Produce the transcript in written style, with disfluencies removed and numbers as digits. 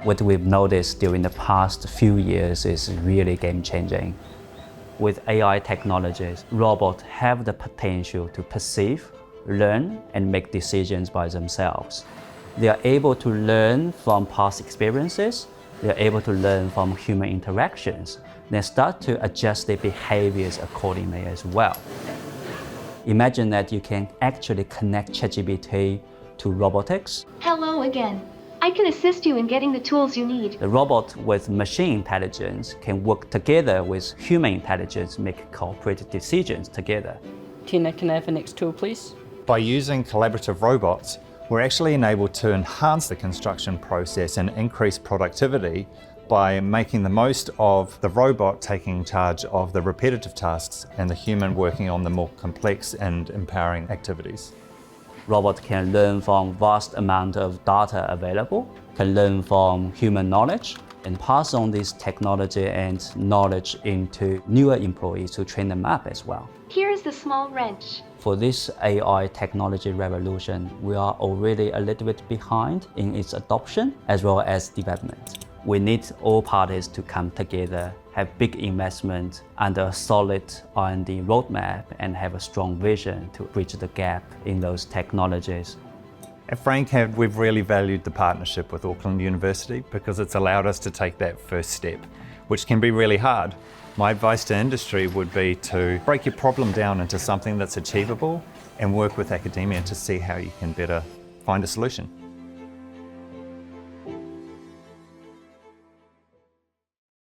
What we've noticed during the past few years is really game-changing. With AI technologies, robots have the potential to perceive, learn, and make decisions by themselves. They are able to learn from past experiences. They are able to learn from human interactions. They start to adjust their behaviors accordingly as well. Imagine that you can actually connect ChatGPT to robotics. Hello again. I can assist you in getting the tools you need. The robot with machine intelligence can work together with human intelligence, make cooperative decisions together. Tina, can I have the next tool, please? By using collaborative robots, we're actually enabled to enhance the construction process and increase productivity by making the most of the robot taking charge of the repetitive tasks and the human working on the more complex and empowering activities. Robots can learn from vast amount of data available, can learn from human knowledge, and pass on this technology and knowledge into newer employees to train them up as well. Here is the small wrench. For this AI technology revolution, we are already a little bit behind in its adoption as well as development. We need all parties to come together, have big investment and a solid R&D roadmap, and have a strong vision to bridge the gap in those technologies. At Frank, we've really valued the partnership with Auckland University because it's allowed us to take that first step, which can be really hard. My advice to industry would be to break your problem down into something that's achievable and work with academia to see how you can better find a solution.